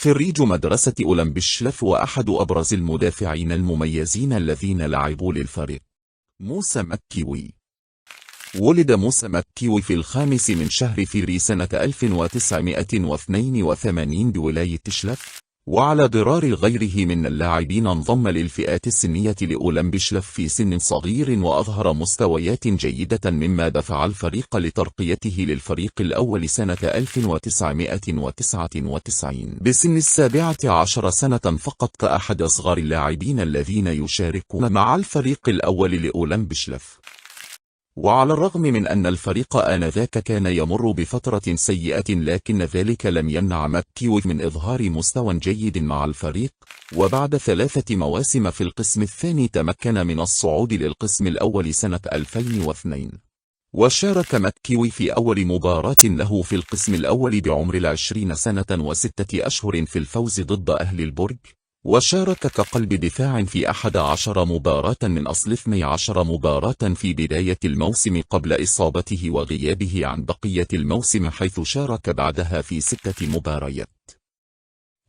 خريج مدرسة أولمبيشلف وأحد أبرز المدافعين المميزين الذين لعبوا للفريق. موسى مكيوي. ولد موسى مكيوي في 5 من شهر فيفري سنة 1982 بولاية شلف، وعلى ضرار غيره من اللاعبين انضم للفئات السنية لأولمبيشلف في سن صغير وأظهر مستويات جيدة، مما دفع الفريق لترقيته للفريق الأول سنة 1999 بسن 17 سنة فقط كأحد أصغر اللاعبين الذين يشاركون مع الفريق الأول لأولمبيشلف. وعلى الرغم من أن الفريق آنذاك كان يمر بفترة سيئة، لكن ذلك لم يمنع مكيوي من إظهار مستوى جيد مع الفريق، وبعد 3 مواسم في القسم الثاني تمكن من الصعود للقسم الأول سنة 2002. وشارك مكيوي في أول مباراة له في القسم الأول بعمر 20 سنة و6 أشهر في الفوز ضد أهل البرج، وشارك كقلب دفاع في 11 مباراة من أصل 12 مباراة في بداية الموسم قبل إصابته وغيابه عن بقية الموسم، حيث شارك بعدها في 6 مباريات.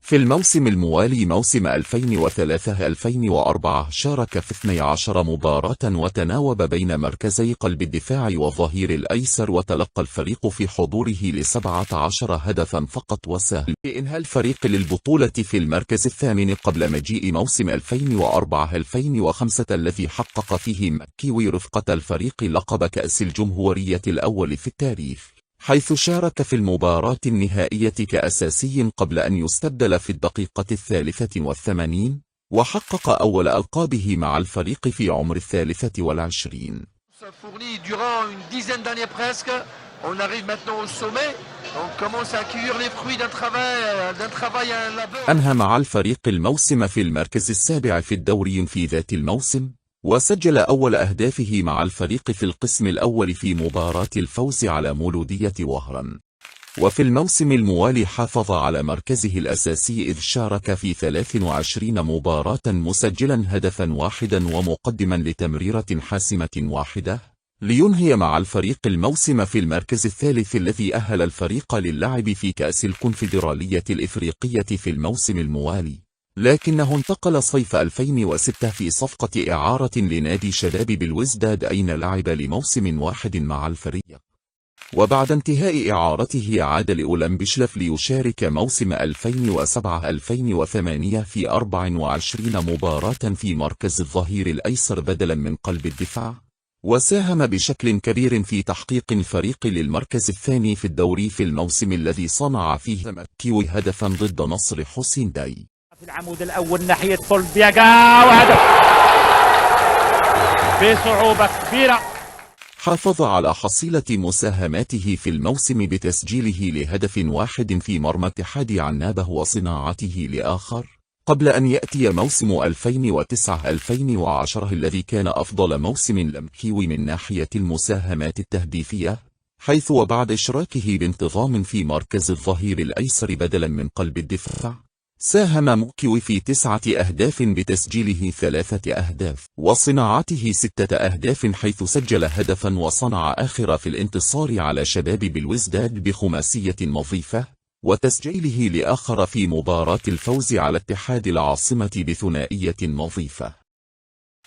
في الموسم الموالي موسم 2003-2004 شارك في 12 مباراة وتناوب بين مركزي قلب الدفاع وظهير الأيسر، وتلقى الفريق في حضوره ل17 هدفا فقط، وساهم بإنهاء الفريق للبطولة في المركز الثامن قبل مجيء موسم 2004-2005 الذي حقق فيه مكيوي رفقة الفريق لقب كأس الجمهورية الأول في التاريخ، حيث شارك في المباراة النهائية كأساسي قبل أن يستبدل في الدقيقة 83، وحقق أول ألقابه مع الفريق في عمر 23. أنهى مع الفريق الموسم في المركز السابع في الدوري في ذات الموسم، وسجل أول أهدافه مع الفريق في القسم الأول في مباراة الفوز على مولودية وهران. وفي الموسم الموالي حافظ على مركزه الأساسي إذ شارك في 23 مباراة مسجلا هدفا واحدا ومقدما لتمريرة حاسمة واحدة، لينهي مع الفريق الموسم في المركز الثالث الذي أهل الفريق للعب في كأس الكونفدرالية الإفريقية في الموسم الموالي، لكنه انتقل صيف 2006 في صفقة إعارة لنادي شباب بلوزداد أين لعب لموسم واحد مع الفريق، وبعد انتهاء إعارته عاد لأولمبيشلف ليشارك موسم 2007-2008 في 24 مباراة في مركز الظهير الأيسر بدلا من قلب الدفاع، وساهم بشكل كبير في تحقيق الفريق للمركز الثاني في الدوري في الموسم الذي صنع فيه مكيوي هدفا ضد نصر حسين داي في العمود الأول ناحية فولبياغا، وهدف بصعوبة كبيرة. حافظ على حصيلة مساهماته في الموسم بتسجيله لهدف واحد في مرمى اتحاد عنابة وصناعته لآخر، قبل أن يأتي موسم 2009-2010 الذي كان أفضل موسم لمكيوي من ناحية المساهمات التهديفية، حيث وبعد إشراكه بانتظام في مركز الظهير الأيسر بدلا من قلب الدفاع، ساهم مكيوي في 9 أهداف بتسجيله 3 أهداف وصناعته 6 أهداف، حيث سجل هدفا وصنع آخر في الانتصار على شباب بلوزداد بخماسية نظيفة، وتسجيله لآخر في مباراة الفوز على اتحاد العاصمة بثنائية نظيفة.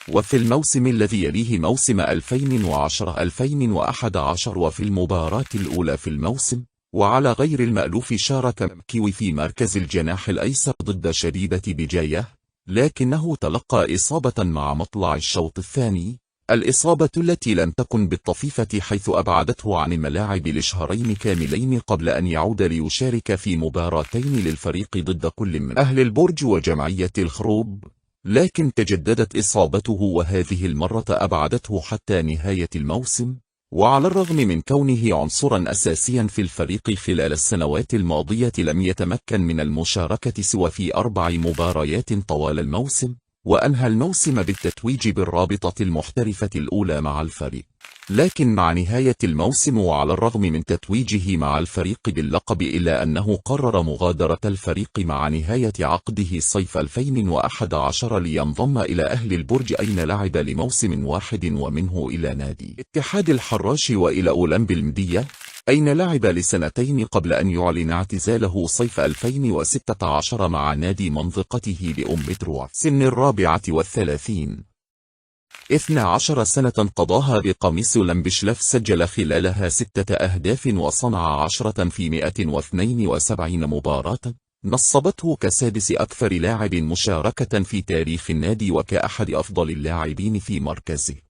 وفي الموسم الذي يليه موسم 2010-2011 وفي المباراة الأولى في الموسم وعلى غير المألوف شارك مكيوي في مركز الجناح الأيسر ضد شبيبة بجاية، لكنه تلقى إصابة مع مطلع الشوط الثاني، الإصابة التي لم تكن بالطفيفة حيث أبعدته عن الملاعب لشهرين كاملين قبل أن يعود ليشارك في مباراتين للفريق ضد كل من أهل البرج وجمعية الخروب، لكن تجددت إصابته وهذه المرة أبعدته حتى نهاية الموسم. وعلى الرغم من كونه عنصرا أساسيا في الفريق خلال السنوات الماضية لم يتمكن من المشاركة سوى في 4 مباريات طوال الموسم، وأنهى الموسم بالتتويج بالرابطة المحترفة الأولى مع الفريق، لكن مع نهاية الموسم وعلى الرغم من تتويجه مع الفريق باللقب إلا أنه قرر مغادرة الفريق مع نهاية عقده صيف 2011 لينضم إلى أهل البرج أين لعب لموسم واحد ومنه إلى نادي اتحاد الحراش وإلى أولمبي المدية، أين لعب لسنتين قبل أن يعلن اعتزاله صيف 2016 مع نادي منطقته لأم دروع سن 34. 12 سنة قضاها بقميص لمبشلف، سجل خلالها 6 أهداف وصنع 10 في 172 مباراة، نصبته كسادس أكثر لاعب مشاركة في تاريخ النادي وكأحد أفضل اللاعبين في مركزه.